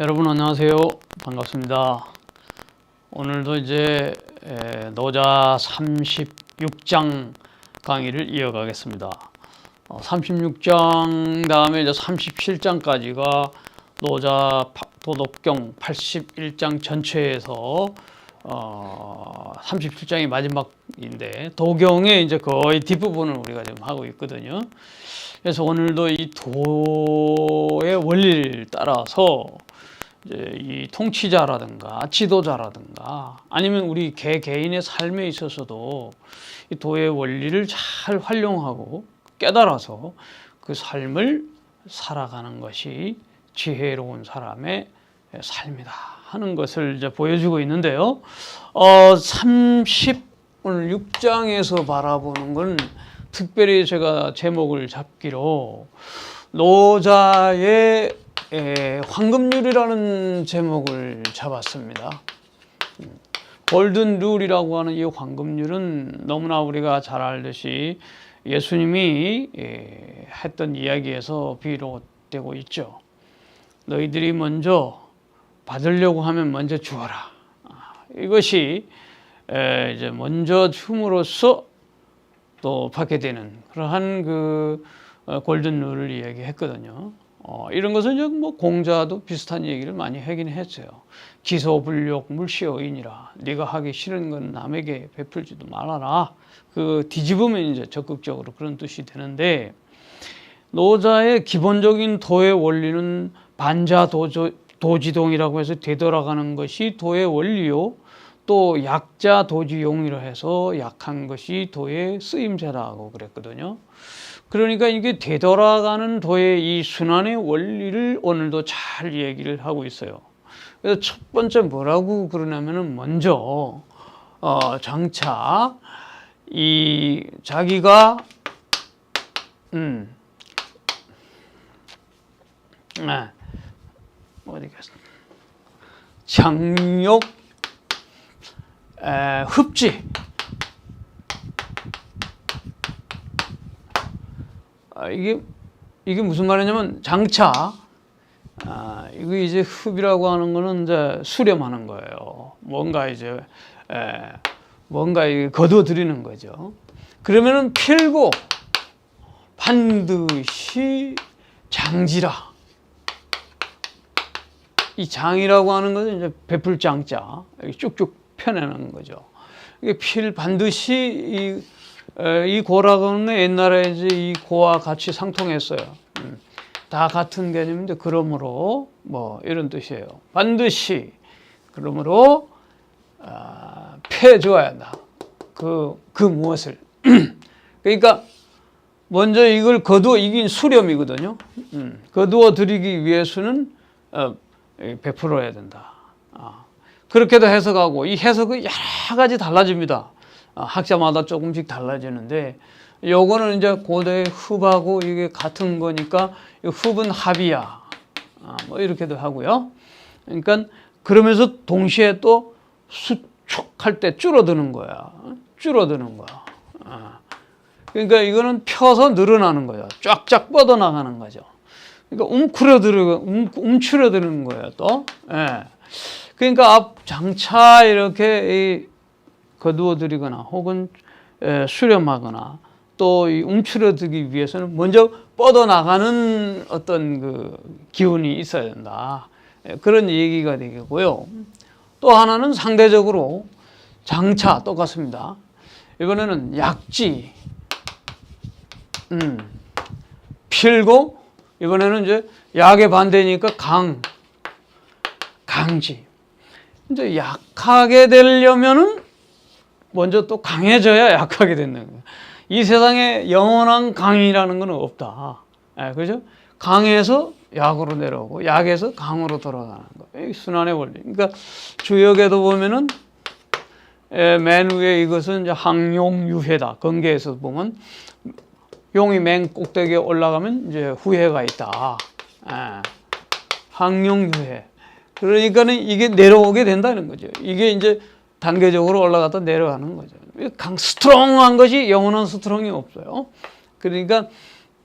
여러분 안녕하세요. 반갑습니다. 오늘도 이제 노자 36장 강의를 이어가겠습니다. 36장 다음에 이제 37장까지가 노자 도덕경 81장 전체에서 37장이 마지막인데 도경의 이제 거의 뒷부분을 우리가 지금 하고 있거든요. 그래서 오늘도 이 도의 원리를 따라서 이제 이 통치자라든가 지도자라든가 아니면 우리 개인의 삶에 있어서도 이 도의 원리를 잘 활용하고 깨달아서 그 삶을 살아가는 것이 지혜로운 사람의 삶이다 하는 것을 이제 보여주고 있는데요. 오늘 6장에서 바라보는 건 특별히 제가 제목을 잡기로 노자의 황금률이라는 제목을 잡았습니다. 골든 룰이라고 하는 이 황금률은 너무나 우리가 잘 알듯이 예수님이 했던 이야기에서 비롯되고 있죠. 너희들이 먼저 받으려고 하면 먼저 주어라. 이것이 이제 먼저 줌으로써 또 받게 되는 그러한 그 골든 룰을 이야기했거든요. 이런 것은 이제 뭐 공자도 비슷한 얘기를 많이 하긴 했어요. 기소불욕 물시어인이라. 네가 하기 싫은 건 남에게 베풀지도 말아라. 그 뒤집으면 이제 적극적으로 그런 뜻이 되는데 노자의 기본적인 도의 원리는 반자도지동이라고 해서 되돌아가는 것이 도의 원리요. 또 약자도지용이라 해서 약한 것이 도의 쓰임새라고 그랬거든요. 그러니까 이게 되돌아가는 도의 이 순환의 원리를 오늘도 잘 얘기를 하고 있어요. 그래서 첫 번째 뭐라고 그러냐면은 먼저 장차 이 자기가 어디 갔어? 장욕 흡지 이게 무슨 말이냐면 장차 이거 이제 흡이라고 하는 거는 이제 수렴하는 거예요. 뭔가 이제 뭔가 거둬들이는 거죠. 그러면은 필고 반드시 장지라. 이 장이라고 하는 것은 이제 베풀 장자 쭉쭉 펴내는 거죠. 이게 반드시 이 고라고는 옛날에 이제 이 고와 같이 상통했어요. 다 같은 개념인데 그러므로 뭐 이런 뜻이에요. 반드시 그러므로 패줘야 한다. 그 무엇을 그러니까 먼저 이걸 거두어 이긴 수렴이거든요. 거두어 드리기 위해서는 베풀어야 된다. 그렇게도 해석하고 이 해석이 여러 가지 달라집니다. 학자마다 조금씩 달라지는데 요거는 이제 고대의 흡하고 이게 같은 거니까 흡은 합이야. 뭐 이렇게도 하고요. 그러니까 그러면서 동시에 또 수축할 때 줄어드는 거야. 줄어드는 거야. 그러니까 이거는 펴서 늘어나는 거야. 쫙쫙 뻗어나가는 거죠. 그러니까 움츠러드는 거예요. 또. 예. 그러니까 장차 이렇게 거두어 들이거나 혹은 수렴하거나 또 움츠러들기 위해서는 먼저 뻗어나가는 어떤 그 기운이 있어야 된다. 그런 얘기가 되겠고요. 또 하나는 상대적으로 장차 똑같습니다. 이번에는 약지, 필고 이번에는 이제 약의 반대니까 강지. 이제 약하게 되려면은 먼저 또 강해져야 약하게 된다는 거예요. 이 세상에 영원한 강이라는 건 없다. 그죠? 강에서 약으로 내려오고 약에서 강으로 돌아가는 거예요. 순환의 원리. 그러니까 주역에도 보면은 맨 위에 이것은 이제 항용유해다. 건계에서 보면 용이 맨 꼭대기에 올라가면 이제 후해가 있다. 항용유해. 그러니까는 이게 내려오게 된다는 거죠. 이게 이제 단계적으로 올라갔다 내려가는 거죠. 스트롱한 것이 영원한 스트롱이 없어요. 그러니까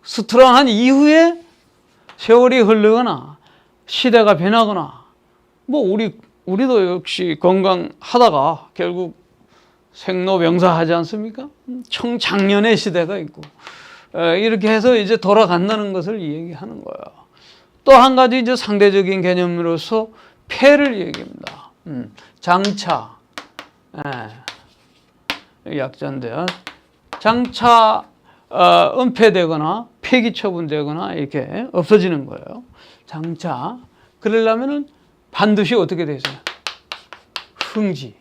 스트롱한 이후에 세월이 흐르거나 시대가 변하거나 뭐 우리도 역시 건강하다가 결국 생로병사하지 않습니까? 청장년의 시대가 있고 이렇게 해서 이제 돌아간다는 것을 얘기하는 거예요. 또 한 가지 이제 상대적인 개념으로서 폐를 얘기합니다. 장차, 약자인데요. 장차 은폐되거나 폐기 처분되거나 이렇게 없어지는 거예요. 장차. 그러려면은 반드시 어떻게 되세요? 흥지,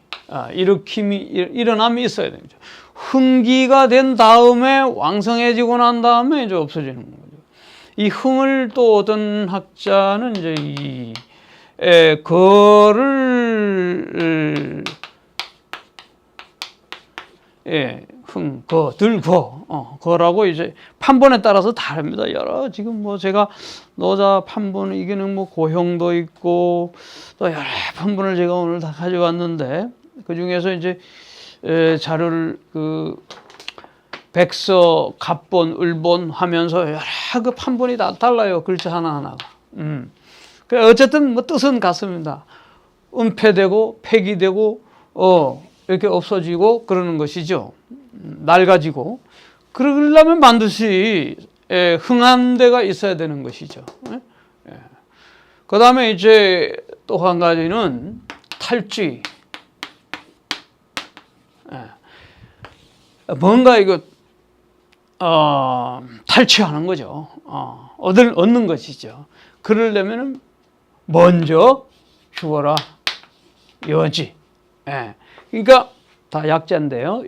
일으킴이 일어남이 있어야 되죠. 흥기가 된 다음에 왕성해지고 난 다음에 이제 없어지는 거죠. 이 흥을 또 어떤 학자는 이제 거를 거라고 이제 판본에 따라서 다릅니다. 여러 지금 뭐 제가 노자 판본 이게는 뭐 고형도 있고 또 여러 판본을 제가 오늘 다 가져왔는데 그 중에서 이제 자료를 백서, 갑본, 을본 하면서 여러 그 판본이 다 달라요. 글자 하나하나가. 어쨌든 뭐 뜻은 같습니다. 은폐되고 폐기되고 이렇게 없어지고 그러는 것이죠. 낡아지고. 그러려면 반드시 흥한 데가 있어야 되는 것이죠. 그 다음에 이제 또 한 가지는 탈취. 뭔가 이거 탈취하는 거죠. 얻는 것이죠. 그러려면 먼저 죽어라. 여지. 그러니까 다 약자인데요.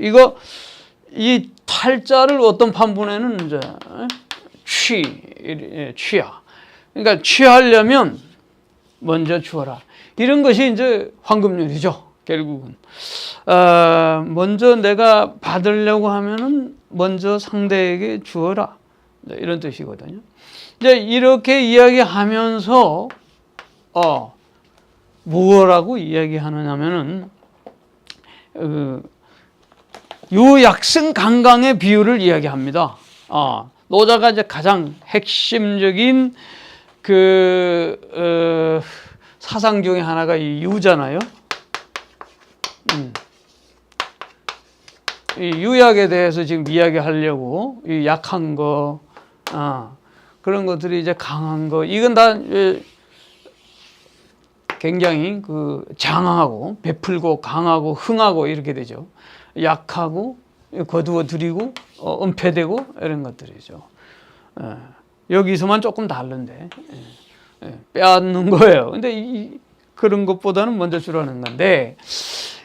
이 탈자를 어떤 판본에는 이제 취야. 그러니까 취하려면 먼저 주어라. 이런 것이 이제 황금률이죠. 결국은 먼저 내가 받으려고 하면은 먼저 상대에게 주어라. 이런 뜻이거든요. 이제 이렇게 이야기하면서 무엇라고 이야기하느냐면은 유약승 강강의 비유를 이야기합니다. 노자가 이제 가장 핵심적인 사상 중에 하나가 이 유잖아요. 이 유약에 대해서 지금 이야기하려고 이 약한 거, 그런 것들이 이제 강한 거, 이건 다 굉장히 장하고 베풀고 강하고 흥하고 이렇게 되죠. 약하고 거두어 들이고 은폐되고 이런 것들이죠. 여기서만 조금 다른데 빼앗는 거예요. 근데 그런 것보다는 먼저 주라는 건데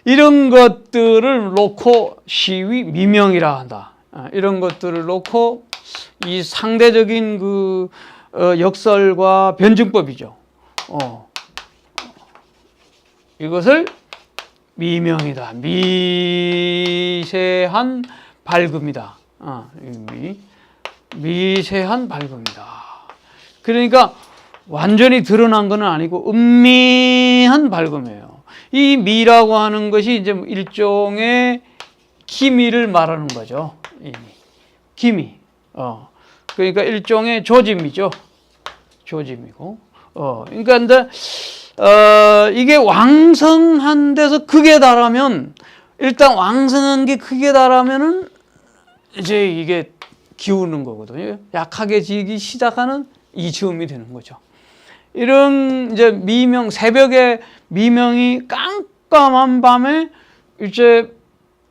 이런 것들을 놓고 시위 미명이라 한다. 이런 것들을 놓고 이 상대적인 역설과 변증법이죠. 이것을 미명이다. 미세한 밝음이다. 미세한 밝음이다. 그러니까 완전히 드러난 건 아니고 은미한 밝음이에요. 이 미라고 하는 것이 이제 일종의 기미를 말하는 거죠. 기미. 그러니까 일종의 조짐이죠. 조짐이고. 그러니까 이제 이게 왕성한 데서 극에 달하면 일단 왕성한 게 극에 달하면은 이제 이게 기우는 거거든요. 약하게 지기 시작하는 이즈음이 되는 거죠. 이런 이제 미명, 새벽에 미명이 깜깜한 밤에 이제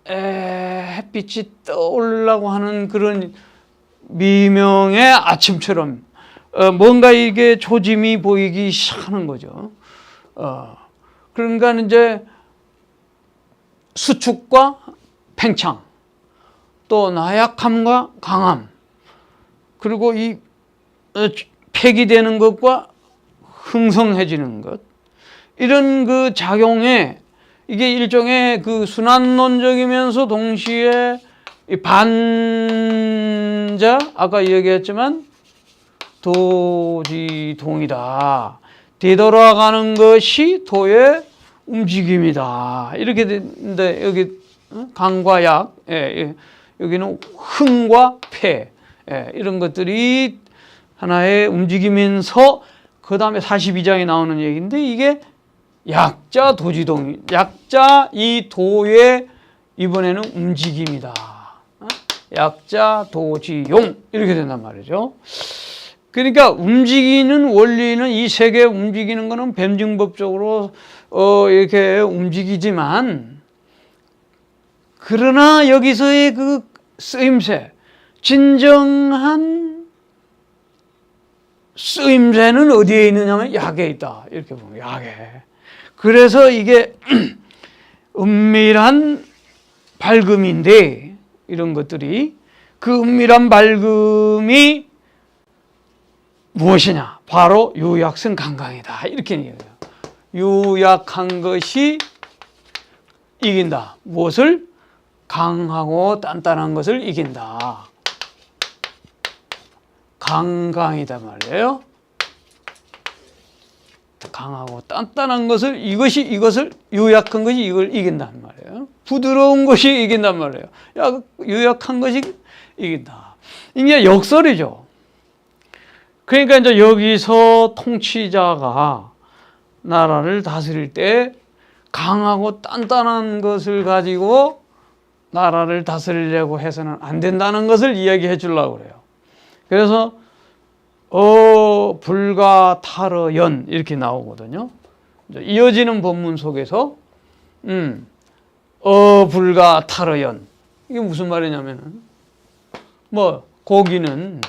햇빛이 떠오르려고 하는 그런 미명의 아침처럼 뭔가 이게 조짐이 보이기 시작하는 거죠. 그러니까 이제 수축과 팽창, 또 나약함과 강함, 그리고 이 폐기되는 것과 흥성해지는 것, 이런 작용에 이게 일종의 순환론적이면서 동시에 이 반자, 아까 얘기했지만 도지동이다. 되돌아가는 것이 도의 움직임이다. 이렇게 되는데 여기 강과 약, 여기는 흥과 폐, 이런 것들이 하나의 움직이면서 그 다음에 42장에 나오는 얘기인데 이게 약자 도지동, 약자 이 도의 이번에는 움직임이다. 약자 도지용 이렇게 된단 말이죠. 그러니까 움직이는 원리는 이 세계 움직이는 거는 뱀증법적으로 이렇게 움직이지만, 그러나 여기서의 그 쓰임새, 진정한 쓰임새는 어디에 있느냐면 약에 있다. 이렇게 보면 약에. 그래서 이게 은밀한 밝음인데, 이런 것들이 그 은밀한 밝음이 무엇이냐? 바로 유약성 강강이다. 이렇게 얘기해요. 유약한 것이 이긴다. 무엇을? 강하고 단단한 것을 이긴다. 강강이다 말이에요. 강하고 단단한 것을, 이것을 유약한 것이 이걸 이긴단 말이에요. 부드러운 것이 이긴단 말이에요. 유약한 것이 이긴다. 이게 역설이죠. 그러니까 이제 여기서 통치자가 나라를 다스릴 때 강하고 단단한 것을 가지고 나라를 다스리려고 해서는 안 된다는 것을 이야기해 주려고 그래요. 그래서 불가 타러 연 이렇게 나오거든요. 이어지는 본문 속에서 불가 타러 연, 이게 무슨 말이냐면은 뭐 고기는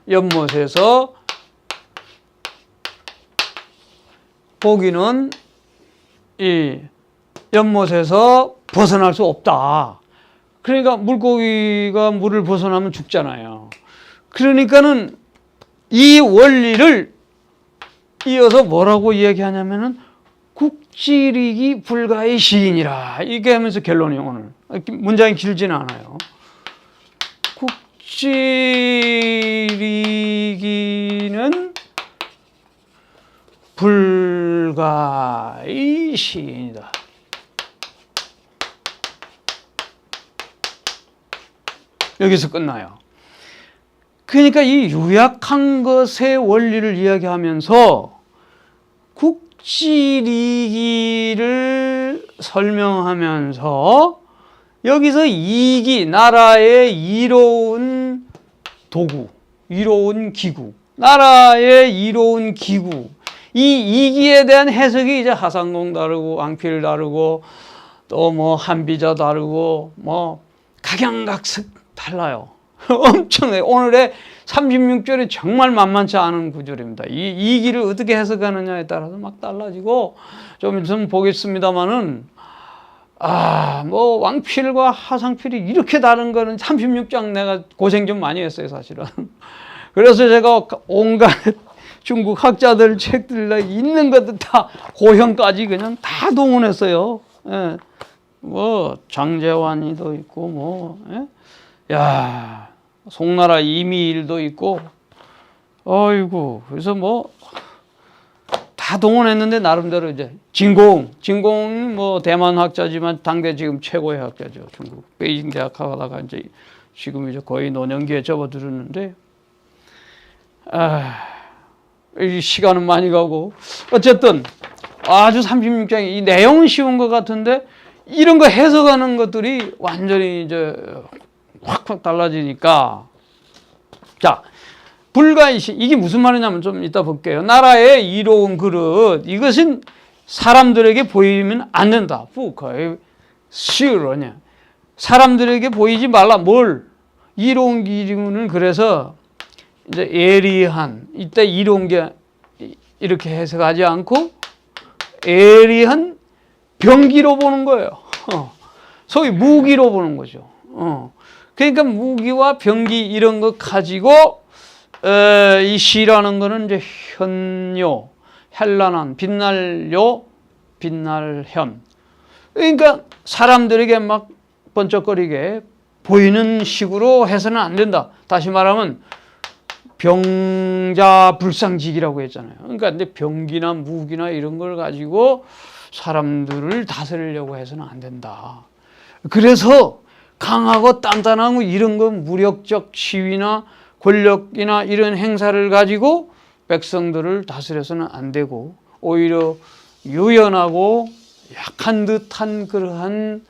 연못에서, 고기는 이 연못에서 벗어날 수 없다. 그러니까 물고기가 물을 벗어나면 죽잖아요. 그러니까는 이 원리를 이어서 뭐라고 이야기하냐면은 국지리기 불가의 시인이라, 이렇게 하면서 결론이 오늘 문장이 길지는 않아요. 국지리기는 불가의 시인이다. 여기서 끝나요. 그러니까 이 유약한 것의 원리를 이야기하면서 국지리기를 설명하면서 여기서 이기, 나라의 이로운 도구, 이로운 기구, 나라의 이로운 기구, 이 이기에 대한 해석이 이제 하상공 다르고 왕필 다르고 또 뭐 한비자 다르고 뭐 각양각색 달라요. 엄청나요. 오늘의 36절이 정말 만만치 않은 구절입니다. 이 이기를 어떻게 해석하느냐에 따라서 막 달라지고, 좀 있으면 보겠습니다만은, 뭐 왕필과 하상필이 이렇게 다른 거는 36장 내가 고생 좀 많이 했어요, 사실은. 그래서 제가 온갖 중국 학자들 책들 있는 것들 다 고형까지 그냥 다 동원했어요. 예. 뭐 장제환이도 있고 뭐, 예? 야, 송나라 이미일도 있고, 어이구, 그래서 뭐 다 동원했는데 나름대로 이제 진공이 뭐 대만 학자지만 당대 지금 최고의 학자죠. 중국 베이징 대학 가다가 이제 지금 이제 거의 노년기에 접어들었는데, 이 시간은 많이 가고, 어쨌든 아주 36장이 이 내용은 쉬운 것 같은데 이런 거 해석하는 것들이 완전히 이제 확 달라지니까. 자, 불가이시, 이게 무슨 말이냐면 좀 이따 볼게요. 나라의 이로운 그릇, 이것은 사람들에게 보이면 안 된다. 부카의 시로냐, 사람들에게 보이지 말라. 뭘? 이로운 기준은, 그래서 이제 예리한, 이때 이로운 게 이렇게 해석하지 않고 예리한 병기로 보는 거예요. 소위 무기로 보는 거죠. 그러니까 무기와 병기 이런 거 가지고 이 시라는 거는 이제 현요, 현란한, 빛날요, 빛날현. 그러니까 사람들에게 막 번쩍거리게 보이는 식으로 해서는 안 된다. 다시 말하면 병자불상직이라고 했잖아요. 그러니까 근데 병기나 무기나 이런 걸 가지고 사람들을 다스리려고 해서는 안 된다. 그래서 강하고 단단하고 이런 건 무력적 시위나 권력이나 이런 행사를 가지고 백성들을 다스려서는 안 되고 오히려 유연하고 약한 듯한 그러한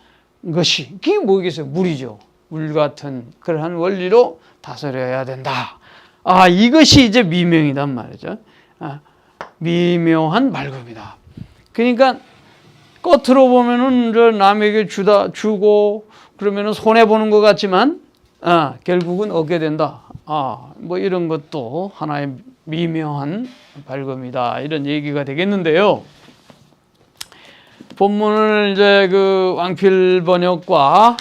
것이 그게 뭐겠어요? 물이죠. 물 같은 그러한 원리로 다스려야 된다. 이것이 이제 미명이단 말이죠. 미묘한 맑음이다. 그러니까 겉으로 보면은 저 남에게 주고 그러면은 손해 보는 것 같지만 결국은 얻게 된다. 뭐 이런 것도 하나의 미묘한 밝음이다. 이런 얘기가 되겠는데요. 본문을 이제 그 왕필 번역과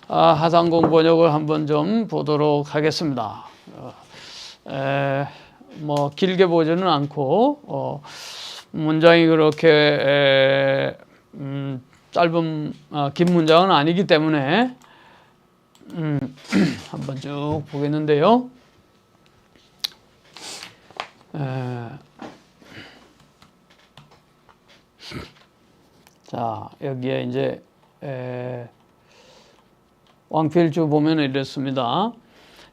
하상공 번역을 한번 좀 보도록 하겠습니다. 뭐 길게 보지는 않고 문장이 그렇게 짧은 긴 문장은 아니기 때문에 한번 쭉 보겠는데요. 자, 여기에 이제 왕필주 보면 이렇습니다.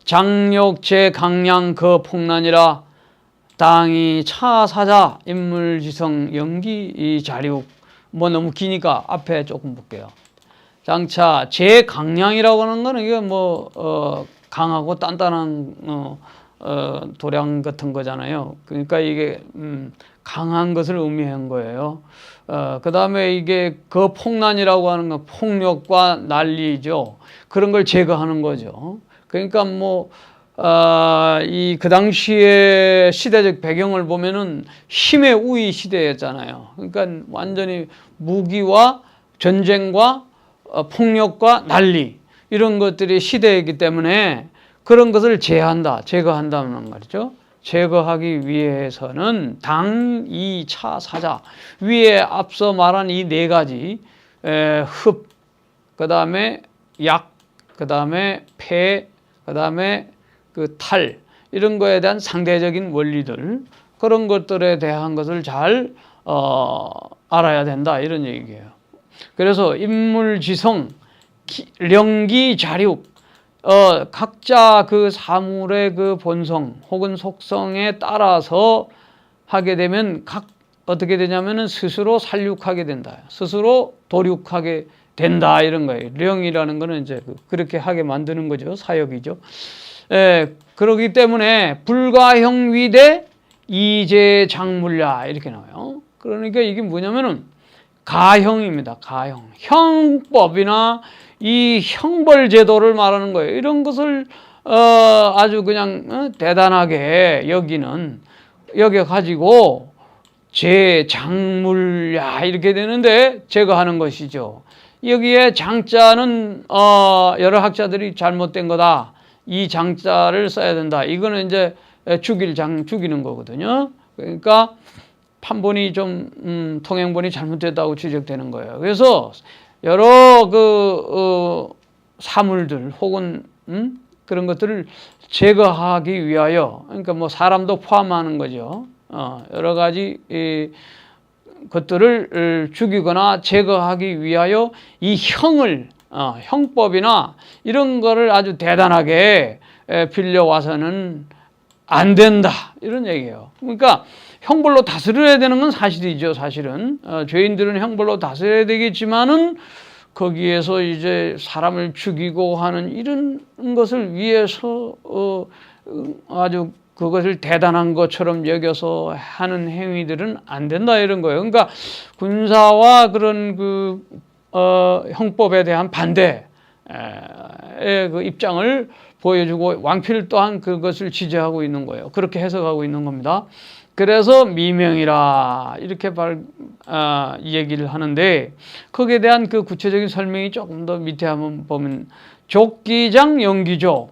장욕제 강량 그 폭난이라 당이 차사자 인물지성 연기 자리욱. 뭐 너무 기니까 앞에 조금 볼게요. 장차 제강량이라고 하는 거는 이게 뭐 강하고 단단한 도량 같은 거잖아요. 그러니까 이게 강한 것을 의미한 거예요. 그 다음에 이게 그 폭난이라고 하는 건 폭력과 난리죠. 그런 걸 제거하는 거죠. 그러니까 뭐 이 그 당시의 시대적 배경을 보면은 힘의 우위 시대였잖아요. 그러니까 완전히 무기와 전쟁과 폭력과 난리 이런 것들이 시대이기 때문에 그런 것을 제거한다는 말이죠. 제거하기 위해서는 당, 이, 차, 사자 위에 앞서 말한 이 네 가지 흡, 그 다음에 약, 그 다음에 폐, 그 다음에 그 탈 이런 거에 대한 상대적인 원리들 그런 것들에 대한 것을 잘 알아야 된다 이런 얘기예요. 그래서 인물지성, 령기, 자륙 각자 그 사물의 그 본성 혹은 속성에 따라서 하게 되면 어떻게 되냐면은 스스로 살육하게 된다. 스스로 도륙하게 된다 이런 거예요. 령이라는 거는 이제 그렇게 하게 만드는 거죠. 사역이죠. 그러기 때문에 불가형위대 이제장물야 이렇게 나와요. 그러니까 이게 뭐냐면은 가형입니다. 가형. 형법이나 이 형벌제도를 말하는 거예요. 이런 것을 아주 그냥 대단하게 여겨가지고 제장물야 이렇게 되는데 제거하는 것이죠. 여기에 장자는 여러 학자들이 잘못된 거다. 이 장자를 써야 된다. 이거는 이제 죽이는 거거든요. 그러니까 판본이 좀 통행본이 잘못됐다고 지적되는 거예요. 그래서 여러 사물들 혹은 그런 것들을 제거하기 위하여 그러니까 뭐 사람도 포함하는 거죠. 여러 가지 것들을 죽이거나 제거하기 위하여 이 형법이나 이런 거를 아주 대단하게 빌려와서는 안 된다 이런 얘기예요. 그러니까 형벌로 다스려야 되는 건 사실이죠. 사실은 죄인들은 형벌로 다스려야 되겠지만은 거기에서 이제 사람을 죽이고 하는 이런 것을 위해서 아주 그것을 대단한 것처럼 여겨서 하는 행위들은 안 된다 이런 거예요. 그러니까 군사와 그런 형법에 대한 반대의 그 입장을 보여주고 왕필 또한 그것을 지지하고 있는 거예요. 그렇게 해석하고 있는 겁니다. 그래서 미명이라 이렇게 얘기를 하는데 거기에 대한 그 구체적인 설명이 조금 더 밑에 한번 보면 족기장 연기족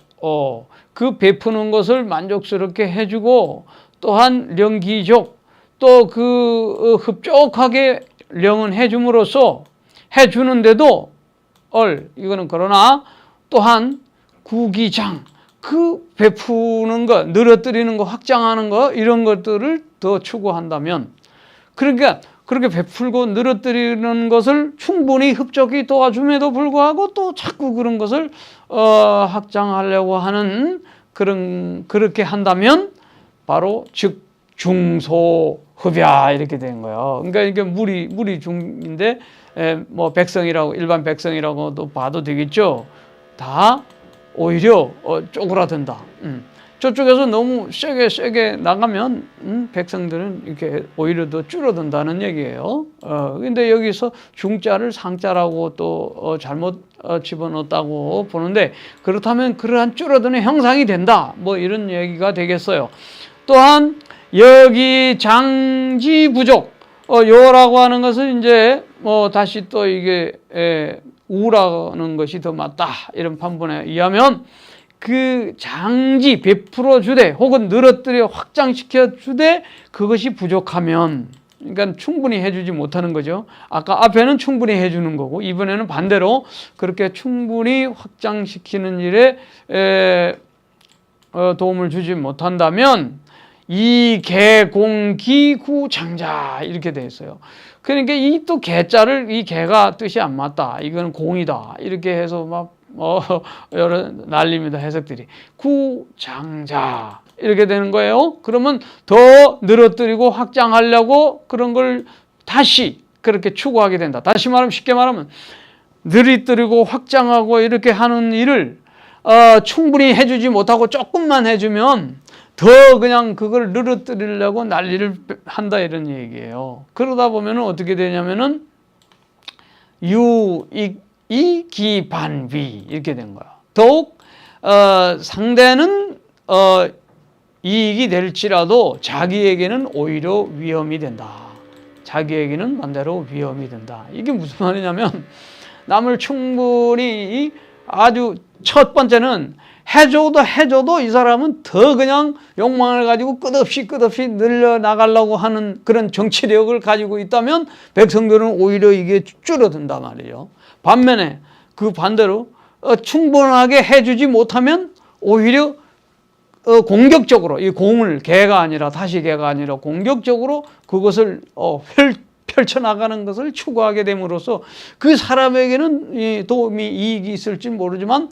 그 베푸는 것을 만족스럽게 해주고 또한 령기족 또 그 흡족하게 령은 해줌으로써 해주는데도 이거는 그러나 또한 구기장 그 베푸는 거 늘어뜨리는 거 확장하는 거 이런 것들을 더 추구한다면 그러니까 그렇게 베풀고 늘어뜨리는 것을 충분히 흡족히 도와줌에도 불구하고 또 자꾸 그런 것을 확장하려고 하는 그렇게 한다면 바로 즉 중소흡야 이렇게 되는 거예요. 그러니까 이게 물이 중인데 뭐 백성이라고 일반 백성이라고도 봐도 되겠죠. 다 오히려 쪼그라든다. 저쪽에서 너무 세게 나가면 백성들은 이렇게 오히려 더 줄어든다는 얘기예요. 근데 여기서 중자를 상자라고 또 잘못 집어넣었다고 보는데 그렇다면 그러한 줄어드는 형상이 된다. 뭐 이런 얘기가 되겠어요. 또한 여기 장지 부족 요라고 하는 것은 이제 뭐 다시 또 이게 우라는 것이 더 맞다 이런 판본에 의하면 그 장지 베풀어 주되 혹은 늘어뜨려 확장시켜 주되 그것이 부족하면 그러니까 충분히 해주지 못하는 거죠. 아까 앞에는 충분히 해주는 거고 이번에는 반대로 그렇게 충분히 확장시키는 일에 도움을 주지 못한다면 이개공기구장자 이렇게 돼 있어요. 그러니까 이 또 개자를 이 개가 뜻이 안 맞다. 이건 공이다. 이렇게 해서 막 여러 난립니다. 해석들이. 구장자 이렇게 되는 거예요. 그러면 더 늘어뜨리고 확장하려고 그런 걸 다시 그렇게 추구하게 된다. 다시 말하면 쉽게 말하면 늘어뜨리고 확장하고 이렇게 하는 일을 충분히 해주지 못하고 조금만 해주면 더 그냥 그걸 늘어뜨리려고 난리를 한다 이런 얘기예요. 그러다 보면 어떻게 되냐면은 이기반위 이렇게 된 거야. 더욱 상대는 이익이 될지라도 자기에게는 오히려 위험이 된다. 자기에게는 반대로 위험이 된다. 이게 무슨 말이냐면 남을 충분히 아주 첫 번째는 해줘도 이 사람은 더 그냥 욕망을 가지고 끝없이 늘려나가려고 하는 그런 정치력을 가지고 있다면 백성들은 오히려 이게 줄어든단 말이에요. 반면에 그 반대로 충분하게 해주지 못하면 오히려 공격적으로 이 공을 개가 아니라 다시 개가 아니라 공격적으로 그것을 펼쳐나가는 것을 추구하게 됨으로써 그 사람에게는 도움이 이익이 있을지 모르지만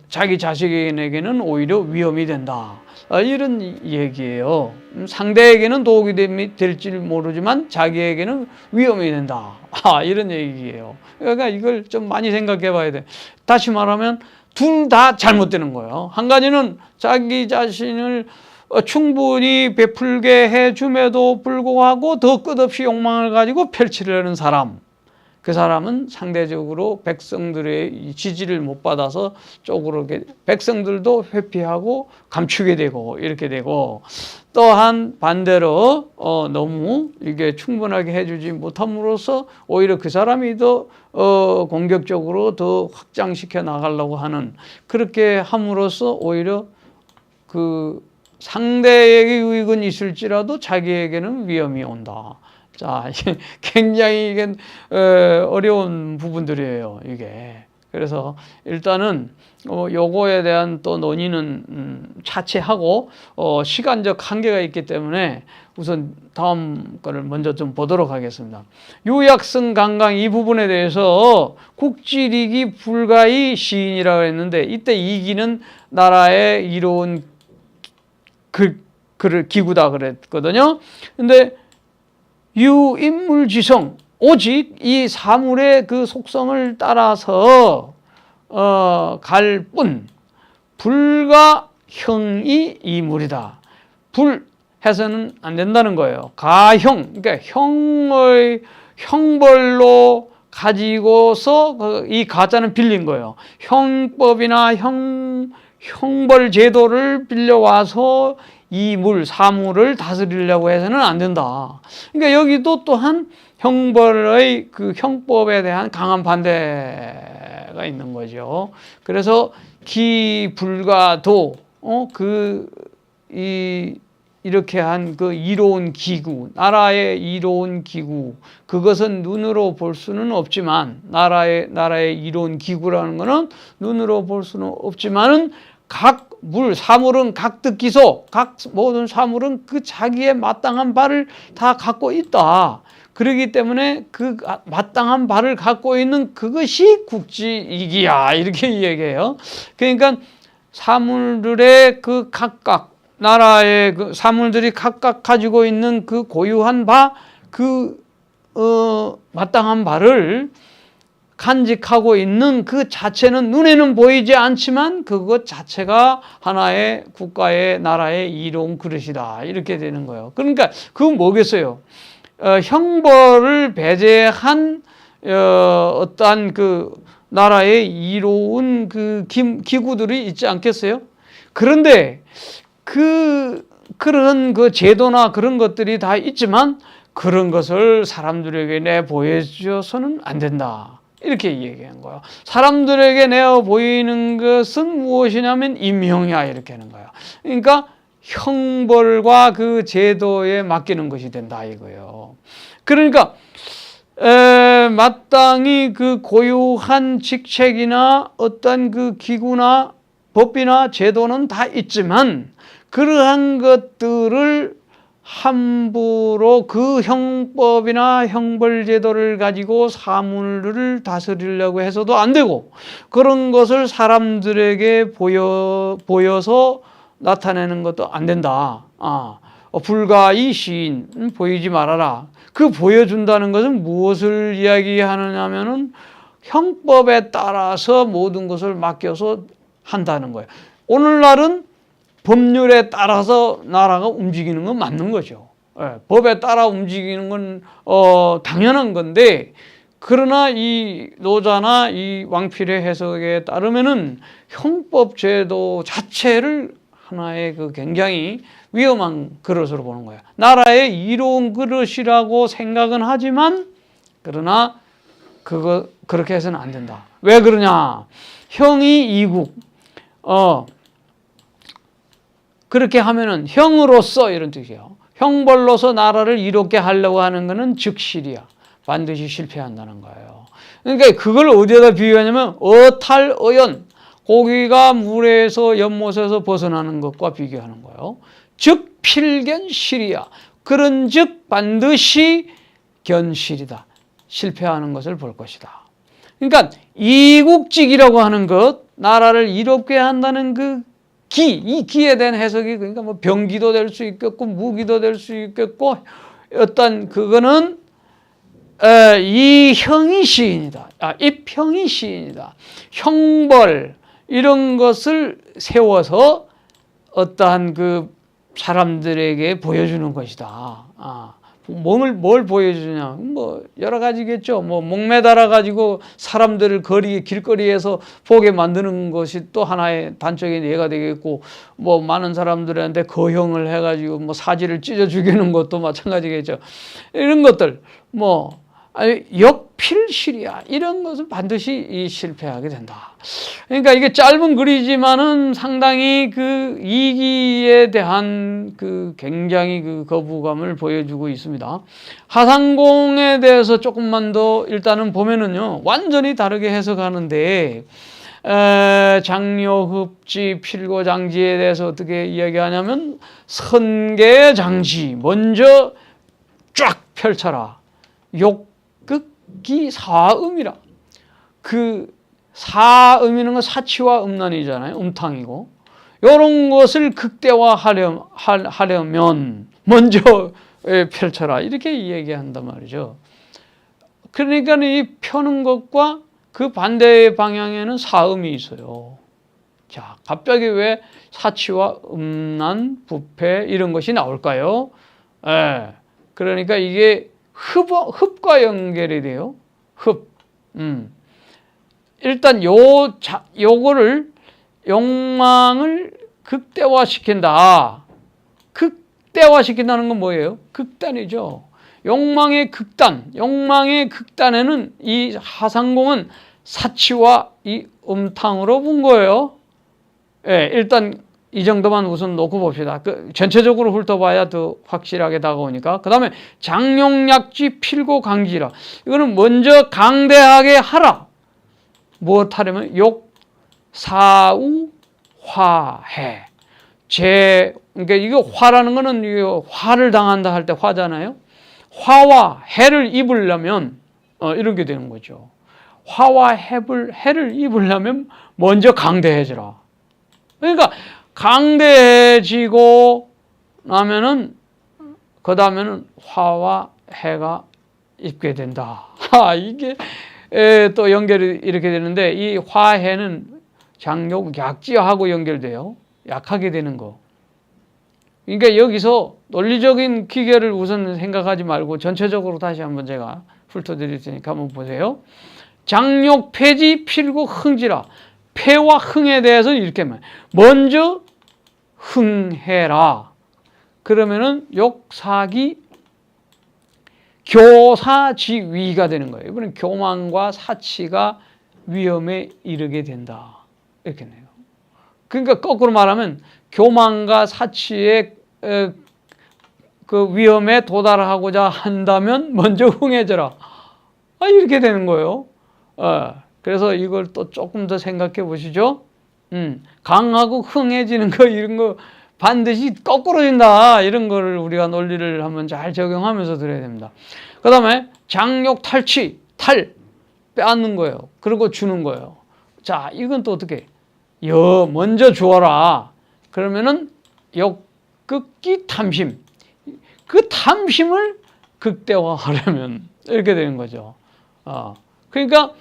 자기 자식에게는 오히려 위험이 된다. 이런 얘기예요. 상대에게는 도움이 될지 모르지만 자기에게는 위험이 된다. 이런 얘기예요. 그러니까 이걸 좀 많이 생각해 봐야 돼. 다시 말하면 둘 다 잘못되는 거예요. 한 가지는 자기 자신을 충분히 베풀게 해줌에도 불구하고 더 끝없이 욕망을 가지고 펼치려는 사람. 그 사람은 상대적으로 백성들의 지지를 못 받아서 쪼그르게 백성들도 회피하고 감추게 되고 이렇게 되고 또한 반대로 너무 이게 충분하게 해주지 못함으로써 오히려 그 사람이 더 공격적으로 더 확장시켜 나가려고 하는 그렇게 함으로써 오히려 그 상대에게 유익은 있을지라도 자기에게는 위험이 온다. 자, 굉장히 이게 어려운 부분들이에요, 이게. 그래서 일단은 요거에 대한 또 논의는 차치하고 시간적 한계가 있기 때문에 우선 다음 거를 먼저 좀 보도록 하겠습니다. 유약성 강강 이 부분에 대해서 국지리기 불가의 시인이라고 했는데 이때 이기는 나라의 이로운 기구다 그랬거든요. 근데 유인물지성 오직 이 사물의 그 속성을 따라서 갈 뿐 불가 형이 이물이다. 불 해서는 안 된다는 거예요. 가형 그러니까 형벌로 가지고서 이 가짜는 빌린 거예요. 형법이나 형벌 제도를 빌려와서 이물, 사물을 다스리려고 해서는 안 된다. 그러니까 여기도 또한 형벌의 그 형법에 대한 강한 반대가 있는 거죠. 그래서 기불가도 이렇게 한 그 이로운 기구, 나라의 이로운 기구, 그것은 눈으로 볼 수는 없지만 나라의 이로운 기구라는 것은 눈으로 볼 수는 없지만은 각 사물은 각득기소, 각 모든 사물은 그 자기의 마땅한 바를 다 갖고 있다. 그렇기 때문에 그 마땅한 바를 갖고 있는 그것이 국지이기야, 이렇게 얘기해요. 그러니까 사물들의 그 각각 나라의 그 사물들이 각각 가지고 있는 그 고유한 바, 마땅한 바를 간직하고 있는 그 자체는 눈에는 보이지 않지만 그것 자체가 하나의 국가의 나라의 이로운 그릇이다, 이렇게 되는 거예요. 그러니까 그건 뭐겠어요? 형벌을 배제한 어떠한 그 나라의 이로운 그 기구들이 있지 않겠어요? 그런데 그런 그 제도나 그런 것들이 다 있지만 그런 것을 사람들에게 내 보여줘서는 안 된다, 이렇게 얘기한 거예요. 사람들에게 내어 보이는 것은 무엇이냐면 임형이야, 이렇게 하는 거예요. 그러니까 형벌과 그 제도에 맡기는 것이 된다, 이거예요. 그러니까 마땅히 그 고유한 직책이나 어떤 그 기구나 법이나 제도는 다 있지만 그러한 것들을 함부로 그 형법이나 형벌제도를 가지고 사물을 다스리려고 해서도 안 되고, 그런 것을 사람들에게 보여서 나타내는 것도 안 된다. 불가이 시인, 보이지 말아라. 그 보여준다는 것은 무엇을 이야기하느냐면은 형법에 따라서 모든 것을 맡겨서 한다는 거예요. 오늘날은 법률에 따라서 나라가 움직이는 건 맞는 거죠. 법에 따라 움직이는 건 당연한 건데, 그러나 이 노자나 이 왕필의 해석에 따르면은 형법 제도 자체를 하나의 그 굉장히 위험한 그릇으로 보는 거예요. 나라의 이로운 그릇이라고 생각은 하지만 그러나 그렇게 해서는 안 된다. 왜 그러냐? 형이 이국, 그렇게 하면은 형으로서, 이런 뜻이에요. 형벌로서 나라를 이롭게 하려고 하는 것은 즉실이야. 반드시 실패한다는 거예요. 그러니까 그걸 어디에다 비유하냐면 어탈어연, 고기가 물에서 연못에서 벗어나는 것과 비교하는 거예요. 즉 필견실이야. 그런즉 반드시 견실이다. 실패하는 것을 볼 것이다. 그러니까 이국직이라고 하는 것, 나라를 이롭게 한다는 그 이 기에 대한 해석이, 그러니까 뭐 병기도 될 수 있겠고 무기도 될 수 있겠고, 어떤 그거는 이 형이 시인이다. 입형이 시인이다. 형벌 이런 것을 세워서 어떠한 그 사람들에게 보여주는 것이다. 뭘 보여주냐? 뭐 여러 가지겠죠. 뭐 목매달아 가지고 사람들을 길거리에서 보게 만드는 것이 또 하나의 단적인 예가 되겠고, 뭐 많은 사람들한테 거형을 해가지고 뭐 사지를 찢어 죽이는 것도 마찬가지겠죠. 이런 것들 뭐 역필실이야. 이런 것은 반드시 실패하게 된다. 그러니까 이게 짧은 글이지만은 상당히 그 이기에 대한 그 굉장히 그 거부감을 보여주고 있습니다. 하상공에 대해서 조금만 더 일단은 보면은요, 완전히 다르게 해석하는데, 장려흡지, 필고장지에 대해서 어떻게 이야기하냐면, 선계장지 먼저 쫙 펼쳐라. 극기 사음이라. 그 사음이라는 건 사치와 음란이잖아요. 음탕이고. 이런 것을 극대화하려면 먼저 펼쳐라. 이렇게 얘기한단 말이죠. 그러니까 이 펴는 것과 그 반대의 방향에는 사음이 있어요. 자, 갑자기 왜 사치와 음란, 부패 이런 것이 나올까요? 그러니까 이게 흡과 연결이 돼요. 흡. 일단 요거를 욕망을 극대화시킨다. 극대화시킨다는 건 뭐예요? 극단이죠. 욕망의 극단에는 이 하상공은 사치와 이 음탕으로 본 거예요. 일단 이 정도만 우선 놓고 봅시다. 전체적으로 훑어봐야 더 확실하게 다가오니까. 그 다음에 장용약지 필고 강지라. 이거는 먼저 강대하게 하라. 무엇 하려면 욕, 사우, 화해. 그러니까 이거 화라는 거는 이거 화를 당한다 할 때 화잖아요. 화와 해를 입으려면 이렇게 되는 거죠. 화와 해를 입으려면 먼저 강대해지라. 그러니까 강대해지고 나면은 그 다음에는 화와 해가 입게 된다. 이게 또 연결이 이렇게 되는데 이 화해는 장욕 약지하고 연결돼요. 약하게 되는 거. 그러니까 여기서 논리적인 기계를 우선 생각하지 말고 전체적으로 다시 한번 제가 훑어드릴 테니까 한번 보세요. 장욕, 폐지, 필구, 흥지라. 폐와 흥에 대해서 이렇게 말해요. 먼저 흥해라. 그러면은 욕사기 교사지위가 되는 거예요. 이번엔 교만과 사치가 위험에 이르게 된다. 이렇게 네요. 그러니까 거꾸로 말하면 교만과 사치의 그 위험에 도달하고자 한다면 먼저 흥해져라. 이렇게 되는 거예요. 그래서 이걸 또 조금 더 생각해 보시죠. 강하고 흥해지는 거 이런 거 반드시 거꾸로 된다. 이런 거를 우리가 논리를 한번 잘 적용하면서 들어야 됩니다. 그 다음에 장욕, 탈취, 빼앗는 거예요. 그리고 주는 거예요. 자, 이건 또 어떻게? 먼저 주어라. 그러면은 역극기 탐심. 그 탐심을 극대화하려면 이렇게 되는 거죠. 그러니까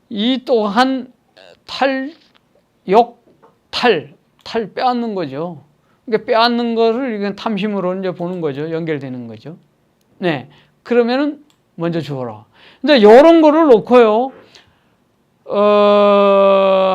이 또한 탈 빼앗는 거죠. 그러니까 빼앗는 거를 이건 탐심으로 이제 보는 거죠. 연결되는 거죠. 네. 그러면은 먼저 주어라. 근데 이런 거를 놓고요.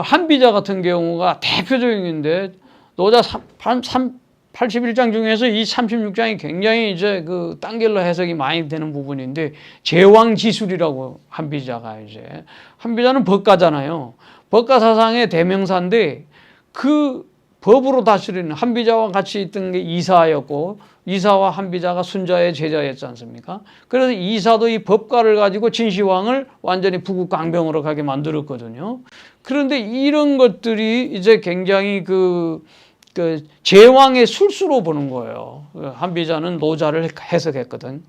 한비자 같은 경우가 대표적인데 노자 81장 중에서 이 36장이 굉장히 이제 그 딴결로 해석이 많이 되는 부분인데 제왕지술이라고 한비자가 이제 한비자는 법가잖아요. 법가 사상의 대명사인데 그 법으로 다스리는 한비자와 같이 있던 게 이사였고 이사와 한비자가 순자의 제자였지 않습니까? 그래서 이사도 이 법가를 가지고 진시황을 완전히 부국강병으로 가게 만들었거든요. 그런데 이런 것들이 이제 굉장히 그 제왕의 술수로 보는 거예요. 한비자는 노자를 해석했거든.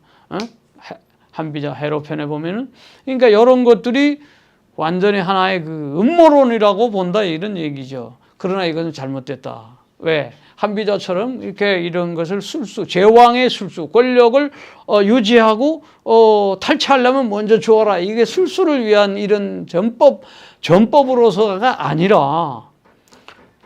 한비자 해로편에 보면은 그러니까 이런 것들이 완전히 하나의 그 음모론이라고 본다 이런 얘기죠. 그러나 이것은 잘못됐다. 왜? 한비자처럼 이렇게 이런 것을 제왕의 술수, 권력을 유지하고 탈취하려면 먼저 주어라. 이게 술수를 위한 이런 전법으로서가 아니라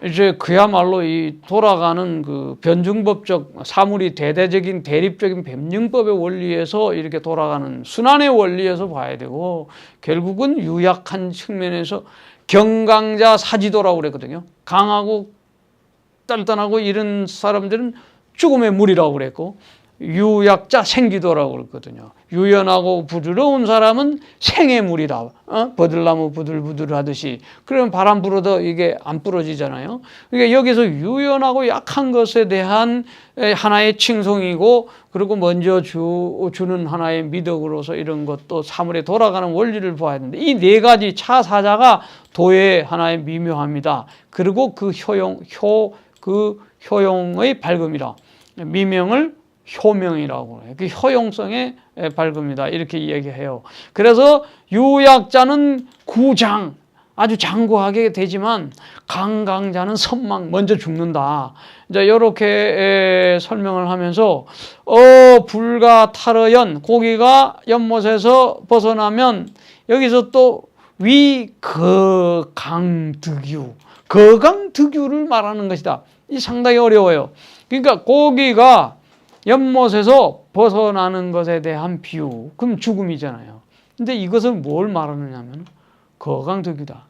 이제 그야말로 이 돌아가는 그 변증법적 사물이 대대적인 대립적인 변증법의 원리에서 이렇게 돌아가는 순환의 원리에서 봐야 되고 결국은 유약한 측면에서 경강자 사지도라고 그랬거든요. 강하고 단단하고 이런 사람들은 죽음의 물이라고 그랬고 유약자 생기도라고 그랬거든요. 유연하고 부드러운 사람은 생의 물이다. 버들나무 부들부들 하듯이. 그러면 바람 불어도 이게 안 부러지잖아요. 그러니까 여기서 유연하고 약한 것에 대한 하나의 칭송이고 그리고 먼저 주는 하나의 미덕으로서 이런 것도 사물에 돌아가는 원리를 봐야 되는데 이 네 가지 차사자가 도의 하나의 미묘함이다. 그리고 그 효용의 밝음이라. 미명을 효명이라고 해요. 그 효용성의 밝음이다. 이렇게 이야기해요. 그래서 유약자는 구장, 아주 장구하게 되지만 강자는 선망, 먼저 죽는다. 이제 이렇게 설명을 하면서 불과 탈어연, 고기가 연못에서 벗어나면 여기서 또 위거강득유, 거강득유를 말하는 것이다. 이 상당히 어려워요. 그러니까 고기가 연못에서 벗어나는 것에 대한 비유, 그럼 죽음이잖아요. 근데 이것을 뭘 말하느냐면 거강득유다.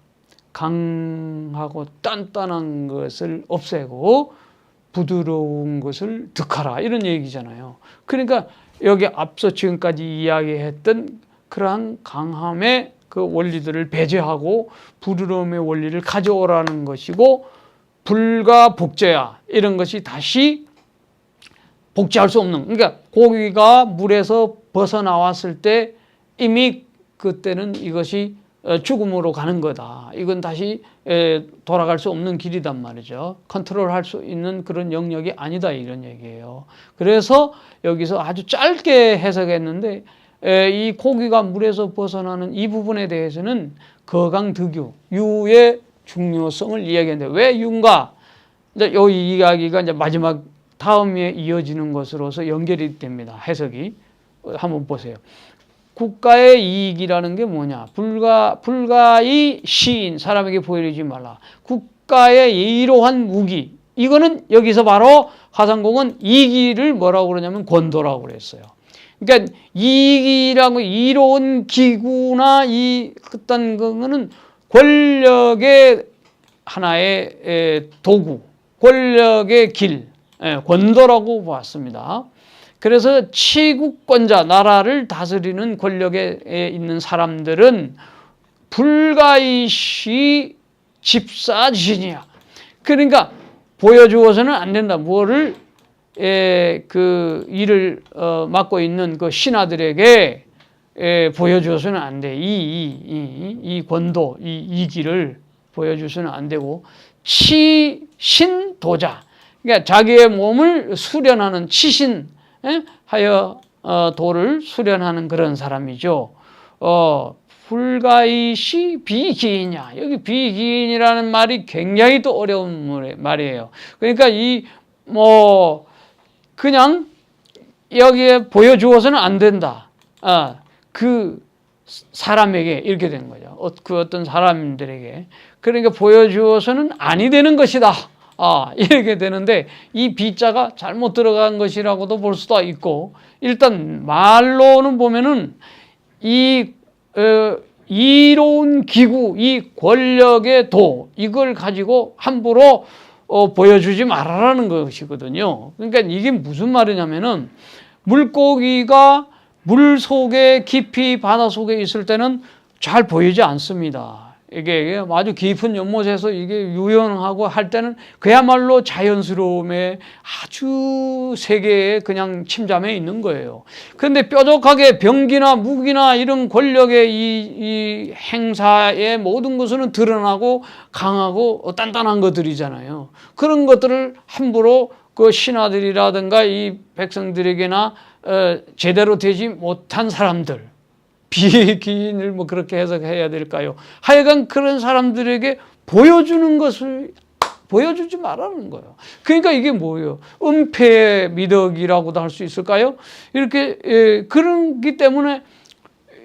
강하고 단단한 것을 없애고 부드러운 것을 득하라 이런 얘기잖아요. 그러니까 여기 앞서 지금까지 이야기했던 그러한 강함의 그 원리들을 배제하고 부드러움의 원리를 가져오라는 것이고 불과 복제야 이런 것이 다시 복제할 수 없는, 그러니까 고기가 물에서 벗어나왔을 때 이미 그때는 이것이 죽음으로 가는 거다. 이건 다시 돌아갈 수 없는 길이단 말이죠. 컨트롤할 수 있는 그런 영역이 아니다 이런 얘기예요. 그래서 여기서 아주 짧게 해석했는데 이 고기가 물에서 벗어나는 이 부분에 대해서는 거강득유, 유의 중요성을 이야기했는데 왜 유인가? 이제 이 이야기가 이제 마지막 다음에 이어지는 것으로서 연결이 됩니다. 해석이 한번 보세요. 국가의 이익이라는 게 뭐냐? 불가의 시인, 사람에게 보여주지 말라. 국가의 이로한 무기. 이거는 여기서 바로 화상공은 이기를 뭐라고 그러냐면 권도라고 그랬어요. 그러니까 이기라고 이로운 기구나 이 어떤 거는 권력의 하나의 도구, 권력의 길, 권도라고 보았습니다. 그래서 치국권자, 나라를 다스리는 권력에 있는 사람들은 불가이시 집사지신이야. 그러니까 보여주어서는 안 된다. 뭐를 그 일을 맡고 있는 그 신하들에게 보여주어서는 안 돼. 이 권도, 이 이기를 보여주서는 안 되고 치신도자. 그러니까 자기의 몸을 수련하는 치신 하여 도를 수련하는 그런 사람이죠. 불가이시 비기인이야. 여기 비기인이라는 말이 굉장히 또 어려운 말이에요. 그러니까 그냥 여기에 보여주어서는 안 된다. 그 사람에게 이렇게 된 거죠. 그 어떤 사람들에게. 그러니까 보여주어서는 아니 되는 것이다. 이렇게 되는데 이 비자가 잘못 들어간 것이라고도 볼 수도 있고 일단 말로는 보면은 이 이로운 기구, 이 권력의 도 이걸 가지고 함부로 보여주지 말아라는 것이거든요. 그러니까 이게 무슨 말이냐면은 물고기가 물 속에 깊이 바다 속에 있을 때는 잘 보이지 않습니다. 이게 아주 깊은 연못에서 이게 유연하고 할 때는 그야말로 자연스러움에 아주 세계에 그냥 침잠해 있는 거예요. 그런데 뾰족하게 병기나 무기나 이런 권력의 이 행사의 모든 것은 드러나고 강하고 단단한 것들이잖아요. 그런 것들을 함부로 그 신하들이라든가 이 백성들에게나 제대로 되지 못한 사람들, 비기인을 뭐 그렇게 해석해야 될까요? 하여간 그런 사람들에게 보여주는 것을 보여주지 말라는 거예요. 그러니까 이게 뭐예요? 은폐의 미덕이라고도 할 수 있을까요? 이렇게 그런기 때문에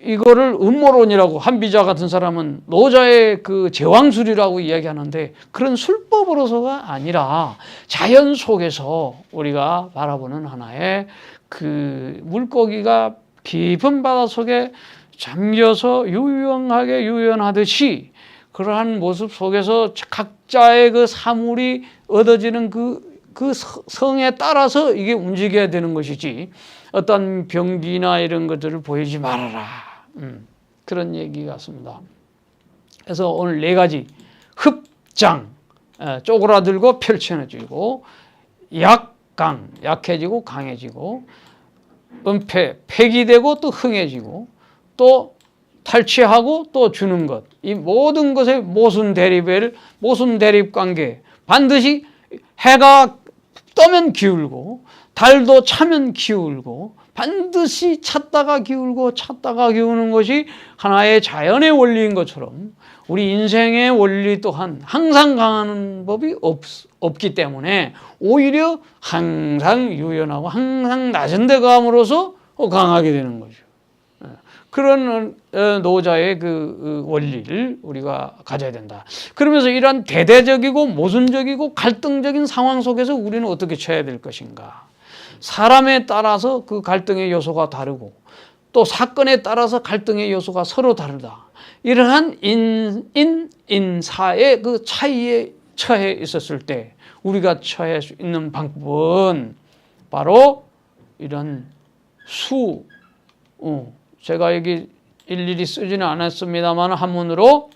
이거를 음모론이라고 한비자 같은 사람은 노자의 그 제왕술이라고 이야기하는데 그런 술법으로서가 아니라 자연 속에서 우리가 바라보는 하나의 그 물고기가 깊은 바다 속에 잠겨서 유연하게 유연하듯이 그러한 모습 속에서 각자의 그 사물이 얻어지는 그 성에 따라서 이게 움직여야 되는 것이지 어떤 병기나 이런 것들을 보이지 말아라. 그런 얘기 같습니다. 그래서 오늘 네 가지 흡장, 쪼그라들고 펼쳐지고 약강, 약해지고 강해지고 은폐, 폐기되고 또 흥해지고 또 탈취하고 또 주는 것. 이 모든 것의 모순 대립 관계. 반드시 해가 떠면 기울고 달도 차면 기울고 반드시 찼다가 기울고 찼다가 기우는 것이 하나의 자연의 원리인 것처럼 우리 인생의 원리 또한 항상 강하는 법이 없기 때문에 오히려 항상 유연하고 항상 낮은 데 감으로써 강하게 되는 거죠. 그런 노자의 그 원리를 우리가 가져야 된다. 그러면서 이러한 대대적이고 모순적이고 갈등적인 상황 속에서 우리는 어떻게 처해야 될 것인가. 사람에 따라서 그 갈등의 요소가 다르고 또 사건에 따라서 갈등의 요소가 서로 다르다. 이러한 인사의 그 차이에 처해 있었을 때 우리가 처할 수 있는 방법은 바로 이런 제가 여기 일일이 쓰지는 않았습니다만 한문으로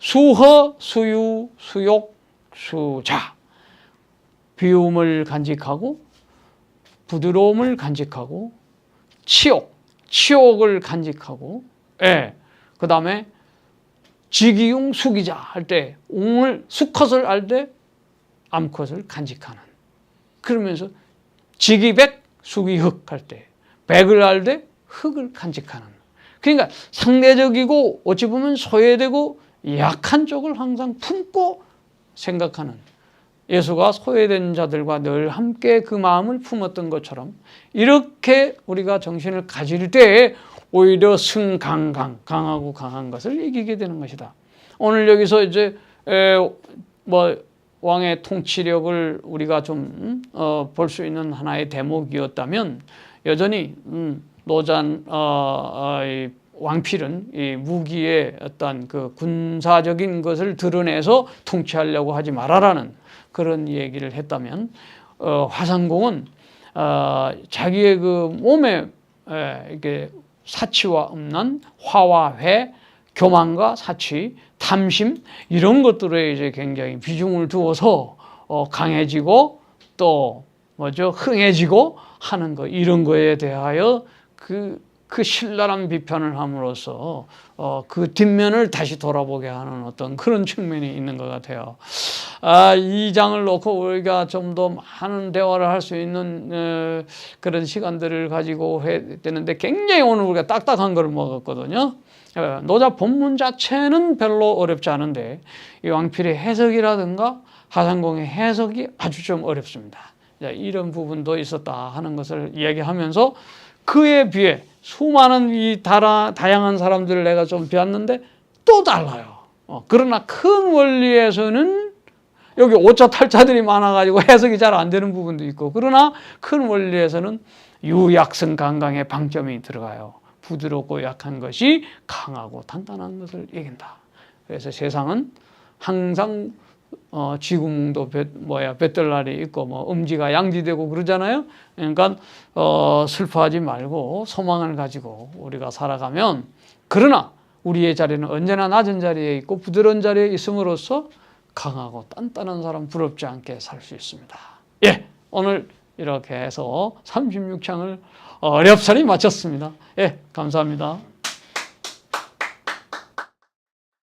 수허, 수유, 수욕, 수자. 비움을 간직하고 부드러움을 간직하고 치욕을 간직하고 그 다음에 지기용 수기자 할 때 옹을 수컷을 알 때 암컷을 간직하는. 그러면서 지기백 수기흑 할 때 백을 알 때 흑을 간직하는. 그러니까 상대적이고 어찌 보면 소외되고 약한 쪽을 항상 품고 생각하는, 예수가 소외된 자들과 늘 함께 그 마음을 품었던 것처럼 이렇게 우리가 정신을 가질 때 오히려 강하고 강한 것을 이기게 되는 것이다. 오늘 여기서 이제 왕의 통치력을 우리가 좀 볼 수 있는 하나의 대목이었다면, 여전히 노잔 왕필은 이 무기의 어떤 그 군사적인 것을 드러내서 통치하려고 하지 말아라는 그런 얘기를 했다면, 화상공은 자기의 그 몸에 이렇게 사치와 음란, 화와 회, 교만과 사치, 탐심 이런 것들에 이제 굉장히 비중을 두어서 강해지고 또 흥해지고 하는 거, 이런 거에 대하여 그 신랄한 비판을 함으로써 그 뒷면을 다시 돌아보게 하는 어떤 그런 측면이 있는 것 같아요. 이 장을 놓고 우리가 좀 더 많은 대화를 할 수 있는 그런 시간들을 가지고 해야 되는데, 굉장히 오늘 우리가 딱딱한 걸 먹었거든요. 노자 본문 자체는 별로 어렵지 않은데 이 왕필의 해석이라든가 하상공의 해석이 아주 좀 어렵습니다. 이런 부분도 있었다 하는 것을 이야기하면서, 그에 비해 수많은 이 다양한 사람들을 내가 좀 배웠는데 또 달라요. 그러나 큰 원리에서는 여기 오차 탈자들이 많아가지고 해석이 잘 안 되는 부분도 있고, 그러나 큰 원리에서는 유약성 강강의 방점이 들어가요. 부드럽고 약한 것이 강하고 단단한 것을 이긴다. 그래서 세상은 항상 쥐구멍도 뱃들날이 있고 음지가 양지되고 그러잖아요. 그러니까 슬퍼하지 말고 소망을 가지고 우리가 살아가면, 그러나 우리의 자리는 언제나 낮은 자리에 있고 부드러운 자리에 있음으로써 강하고 단단한 사람 부럽지 않게 살 수 있습니다. 예, 오늘 이렇게 해서 36장을 어렵사리 마쳤습니다. 예, 감사합니다.